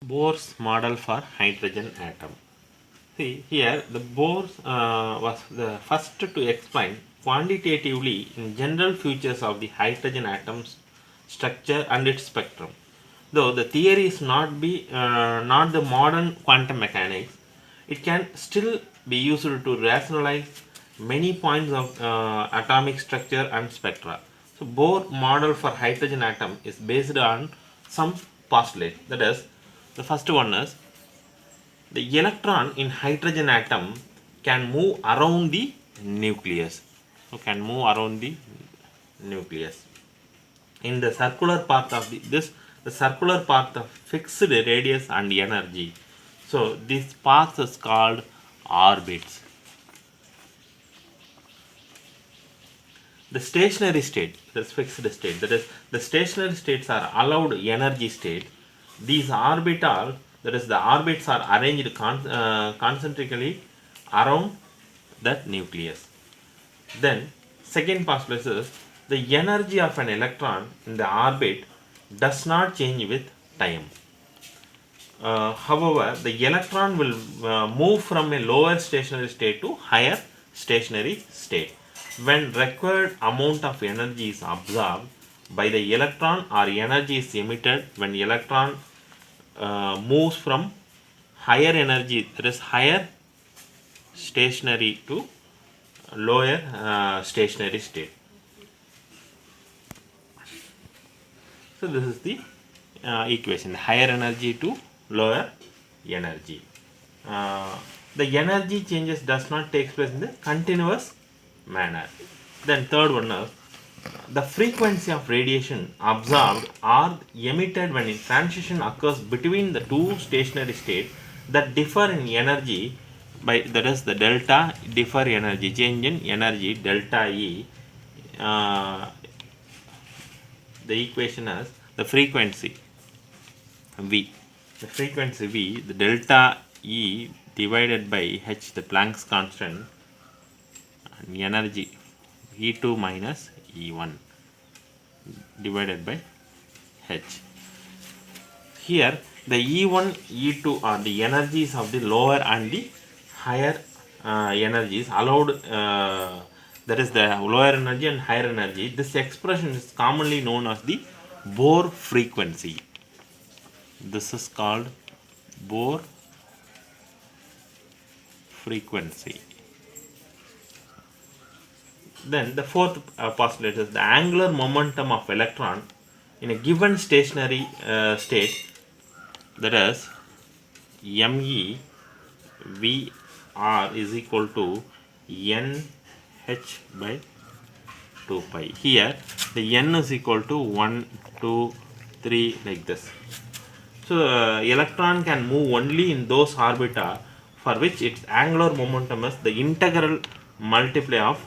Bohr's model for hydrogen atom. See here, the Bohr was the first to explain quantitatively in general features of the hydrogen atom's structure and its spectrum. Though the theory is not the modern quantum mechanics, it can still be used to rationalize many points of atomic structure and spectra. So Bohr model for hydrogen atom is based on some postulates. That is, the first one is the electron in hydrogen atom can move around the nucleus. So can move around the nucleus. In the circular path of the circular path of fixed radius and energy. So this path is called orbits. The stationary state, that's fixed state, that is the stationary states are allowed energy state. These orbital, that is the orbits are arranged concentrically around that nucleus. Then second postulate is the energy of an electron in the orbit does not change with time. However, the electron will move from a lower stationary state to higher stationary state when required amount of energy is absorbed by the electron or energy is emitted when the electron moves from higher energy, that is higher stationary to lower stationary state. So this is the equation, the higher energy to lower energy. The energy changes does not take place in the continuous manner. Then third one is the frequency of radiation absorbed or emitted when a transition occurs between the two stationary states that differ in energy by, that is the delta differ energy, change in energy delta E. The equation is the frequency V. The frequency V, the delta E divided by H, the Planck's constant, and energy E2 minus E1 divided by H. Here the E1, E2 are the energies of the lower and the higher energies allowed, that is the lower energy and higher energy. This expression is commonly known as the Bohr frequency. This is called Bohr frequency. Then the fourth postulate is the angular momentum of electron in a given stationary state, that is ME VR is equal to NH by 2 pi. Here the N is equal to 1, 2, 3 like this. So electron can move only in those orbita for which its angular momentum is the integral multiply of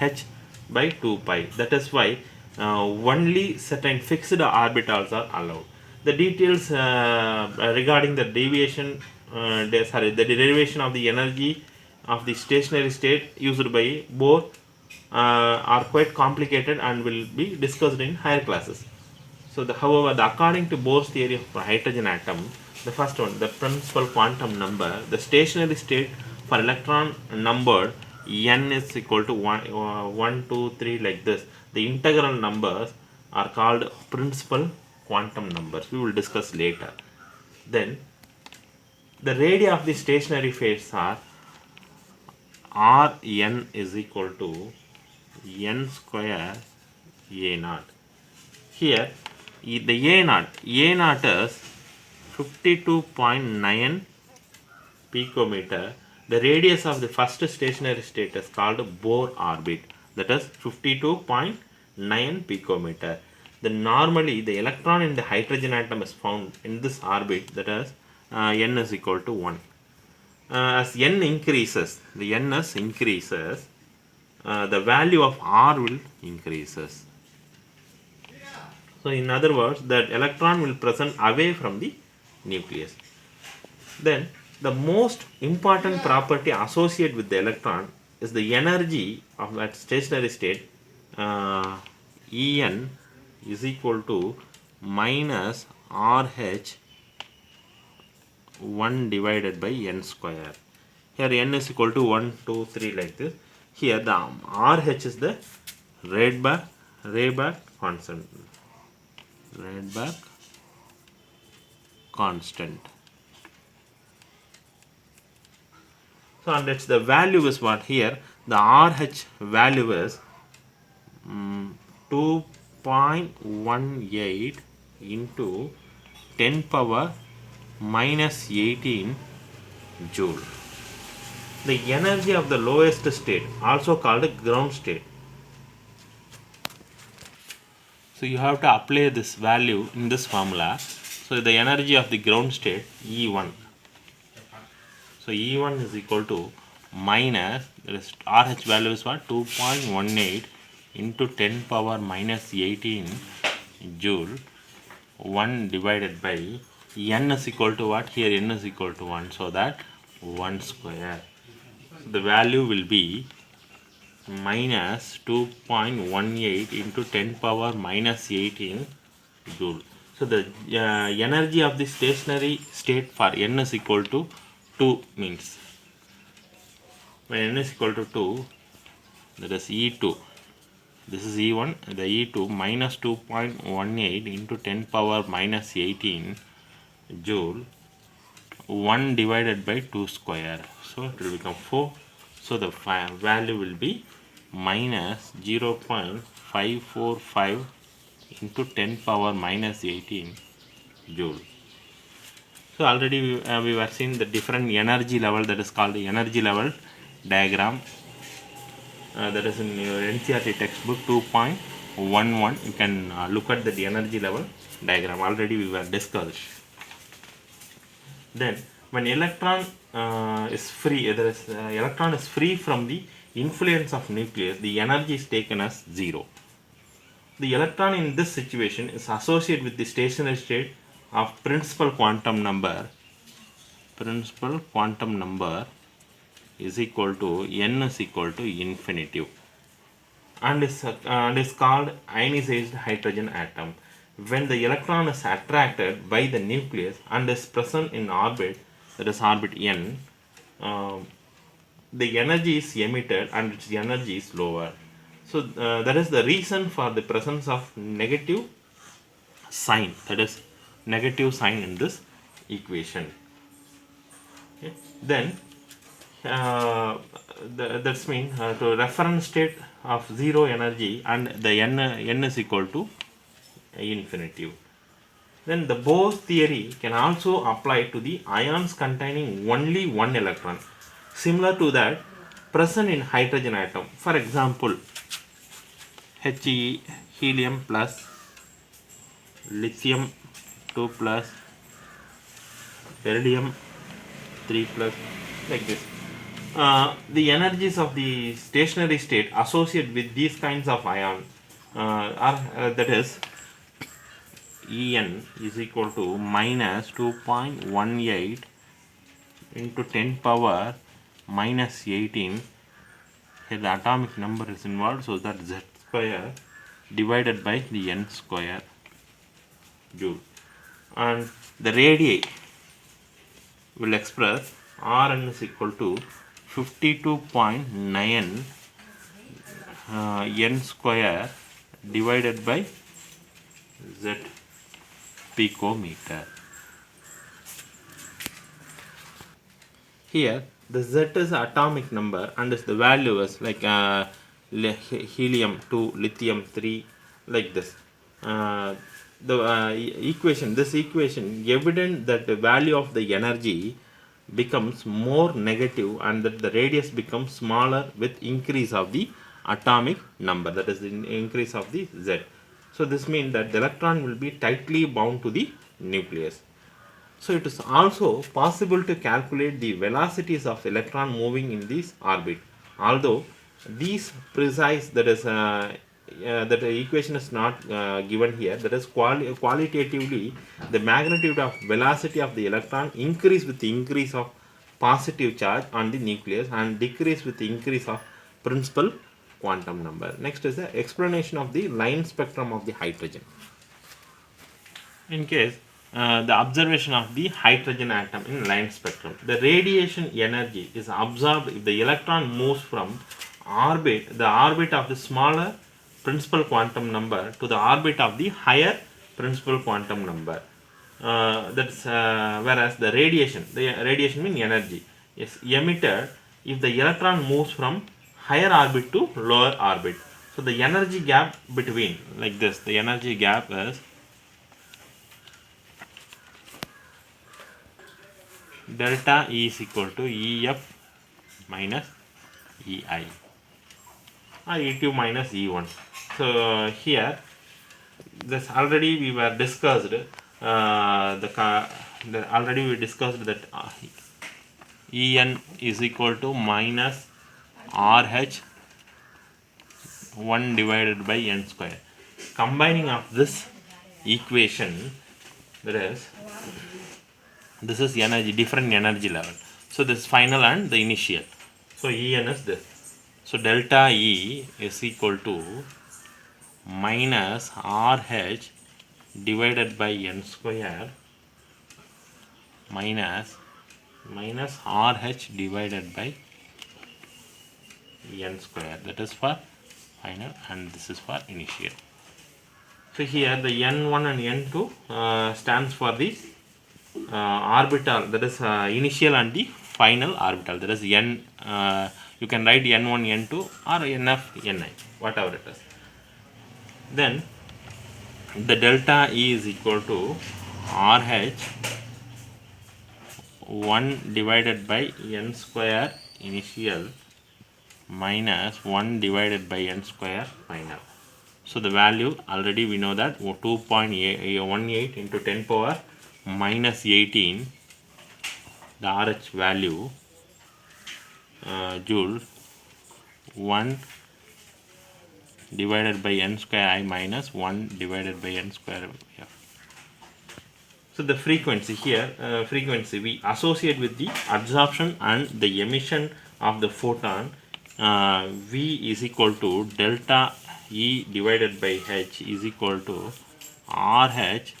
H by 2 pi. That is why only certain fixed orbitals are allowed. The details regarding the deviation, the derivation of the energy of the stationary state used by Bohr are quite complicated and will be discussed in higher classes. So, however, according to Bohr's theory of hydrogen atom, the first one, the principal quantum number, the stationary state for electron numbered n is equal to 1, 2, 3 like this. The integral numbers are called principal quantum numbers. We will discuss later. Then, the radii of the stationary phase are Rn is equal to n square A naught. Here, the A naught is 52.9 picometer. The radius of the first stationary state is called Bohr orbit, that is 52.9 picometer. Then normally the electron in the hydrogen atom is found in this orbit, that is n is equal to 1. As n increases, the ns increases, the value of R will increases. So in other words, that electron will present away from the nucleus. Then the most important property associated with the electron is the energy of that stationary state. En is equal to minus RH 1 divided by n square. Here n is equal to 1, 2, 3 like this. Here the RH is the Rayback constant. Rayback constant. So and it's the value is what here the RH value is 2.18 into 10 power minus 18 joule. The energy of the lowest state, also called ground state. So you have to apply this value in this formula. So the energy of the ground state E1. So E1 is equal to minus, that is RH value is what? 2.18 into 10 power minus 18 joule 1 divided by n is equal to what? Here n is equal to 1. So that 1 square. So the value will be minus 2.18 into 10 power minus 18 joule. So the energy of the stationary state for n is equal to 2 means when n is equal to 2, that is E2. This is E1, the E2 minus 2.18 into 10 power minus 18 joule 1 divided by 2 square. So it will become 4. So the value will be minus 0.545 into 10 power minus 18 joule. So already we were seeing the different energy level, that is called the energy level diagram. That is in your NCERT textbook 2.11. You can look at the energy level diagram. Already we were discussed. Then when electron is free, electron is free from the influence of nucleus, the energy is taken as 0. The electron in this situation is associated with the stationary state of principal quantum number. Principal quantum number is equal to n is equal to infinity, and is called ionized hydrogen atom. When the electron is attracted by the nucleus and is present in orbit, that is orbit n, the energy is emitted and its energy is lower. So that is the reason for the presence of negative sign, that is negative sign in this equation. Okay. Then that's mean to reference state of 0 energy and the n is equal to infinity. Then the Bohr theory can also apply to the ions containing only one electron, similar to that present in hydrogen atom. For example, He, helium plus, lithium 2 plus, beryllium 3 plus, like this. The energies of the stationary state associated with these kinds of ions are that is En is equal to minus 2.18 into 10 power minus 18. Here the atomic number is involved, so that Z square divided by the n square joule. And the radii will express Rn is equal to 52.9 n square divided by Z picometer. Here the Z is atomic number and the value is like helium 2, lithium 3, like this. This equation evident that the value of the energy becomes more negative and that the radius becomes smaller with increase of the atomic number, that is the increase of the Z. So this means that the electron will be tightly bound to the nucleus. So it is also possible to calculate the velocities of electron moving in this orbit. Although these precise, that is that the equation is not given here, that is qualitatively the magnitude of velocity of the electron increase with the increase of positive charge on the nucleus and decrease with the increase of principal quantum number. Next is the explanation of the line spectrum of the hydrogen. In case the observation of the hydrogen atom in line spectrum. The radiation energy is absorbed if the electron moves from the orbit of the smaller principal quantum number to the orbit of the higher principal quantum number. Whereas the radiation means energy, is emitted if the electron moves from higher orbit to lower orbit. So the energy gap between, like this, the energy gap is delta E is equal to EF minus EI, or E2 minus E1. So here, this already we were discussed. Already we discussed that En is equal to minus RH 1 divided by n square. Combining of this equation, that is, this is energy, different energy level. So this is final and the initial. So En is this. So delta E is equal to minus RH divided by n square minus RH divided by n square. That is for final and this is for initial. So here the n1 and n2 stands for the orbital, that is initial and the final orbital, that is n. You can write n1 n2 or nf ni, whatever it is. Then the delta E is equal to RH 1 divided by n square initial minus 1 divided by n square final. So the value already we know that 2.18 into 10 power minus 18, the RH value joule 1 divided by n square I minus 1 divided by n square f. So the frequency here, frequency we associate with the absorption and the emission of the photon. V is equal to delta E divided by H is equal to RH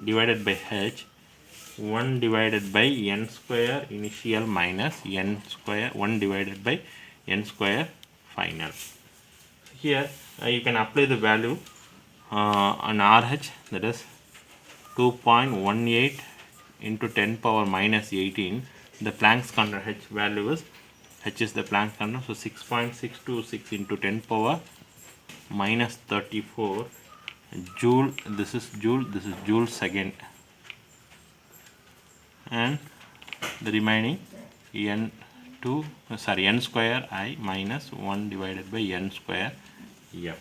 divided by H 1 divided by n square initial minus n square 1 divided by n square final. Here you can apply the value on RH, that is 2.18 into 10 power minus 18. The Planck's constant H value is, H is the Planck's constant, so 6.626 into 10 power minus 34 joule. This is joule second, and the remaining n square I minus 1 divided by n square f.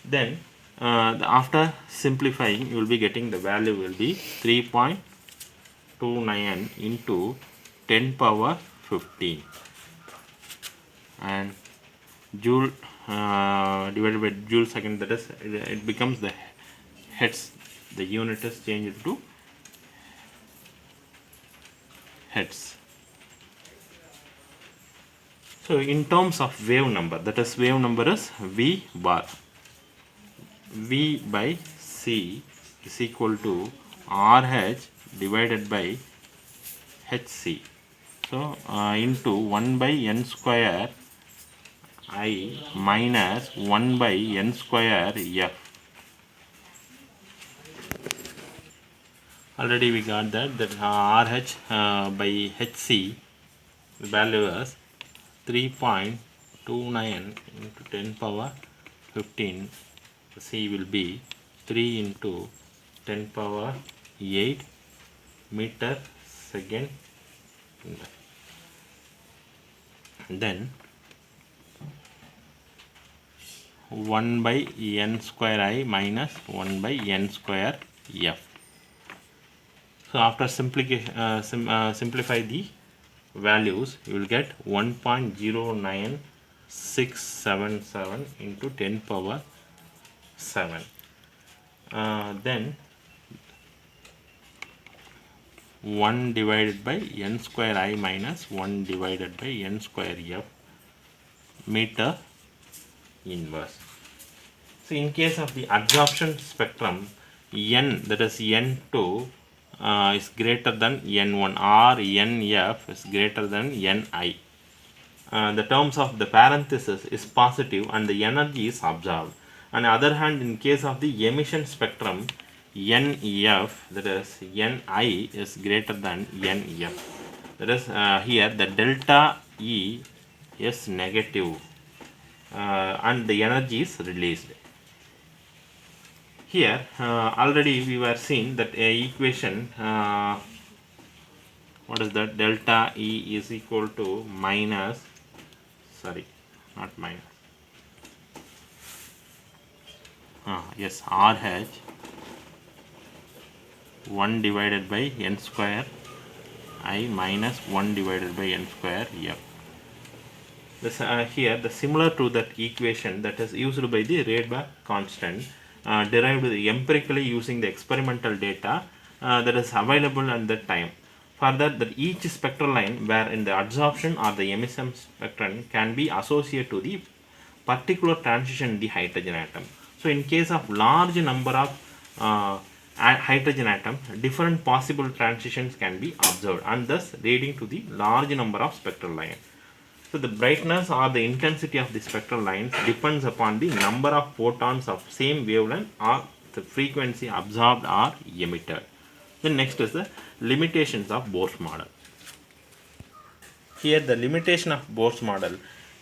Then after simplifying, you will be getting the value will be 3.29 into 10 power 15, and joule divided by joule second, that is, it becomes the hertz. The unit is changed to hertz. So in terms of wave number, that is, wave number is V bar. V by C is equal to RH divided by HC. So into 1 by n square I minus 1 by n square f. Already we got that RH by HC, the value is 3.29 into 10 power 15. C will be 3 into 10 power 8 meter second. Then 1 by n square I minus 1 by n square f. So after simplify the values, you will get 1.09677 into 10 power 7. Then 1 divided by n square I minus 1 divided by n square f meter inverse. So in case of the absorption spectrum, n, that is n2 is greater than n1 or nf is greater than ni. The terms of the parenthesis is positive and the energy is absorbed. On the other hand, in case of the emission spectrum, nef, that is ni is greater than nf. That is here the delta E is negative and the energy is released. Here already we were seeing that a equation, what is that, delta E is equal to minus, sorry, not minus, yes, RH 1 divided by n square I minus 1 divided by n square f. This, here the similar to that equation that is used by the Rydberg constant, derived empirically using the experimental data that is available at that time. Further, that each spectral line wherein the absorption or the emission spectrum can be associated to the particular transition in the hydrogen atom. So in case of large number of hydrogen atom, different possible transitions can be observed and thus leading to the large number of spectral lines. So the brightness or the intensity of the spectral lines depends upon the number of photons of same wavelength or the frequency absorbed or emitted. Then next is the limitations of Bohr's model. Here the limitation of Bohr's model,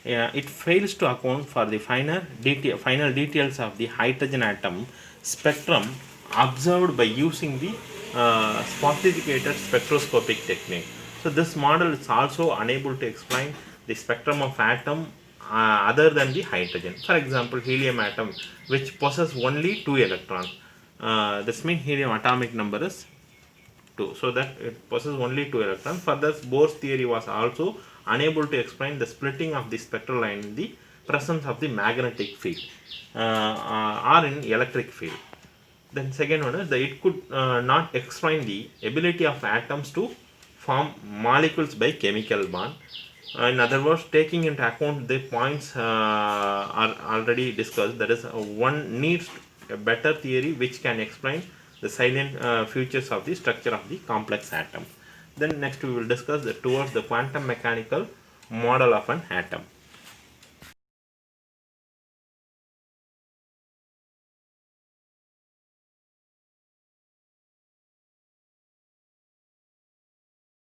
it fails to account for the final details of the hydrogen atom spectrum observed by using the sophisticated spectroscopic technique. So this model is also unable to explain the spectrum of atom other than the hydrogen. For example, helium atom which possesses only 2 electrons. This means helium atomic number is 2. So that it possesses only 2 electrons. Further, Bohr's theory was also unable to explain the splitting of the spectral line in the presence of the magnetic field or in electric field. Then second one is that it could not explain the ability of atoms to form molecules by chemical bond. In other words, taking into account the points are already discussed, that is one needs a better theory which can explain the silent features of the structure of the complex atom. Then next we will discuss towards the quantum mechanical model of an atom.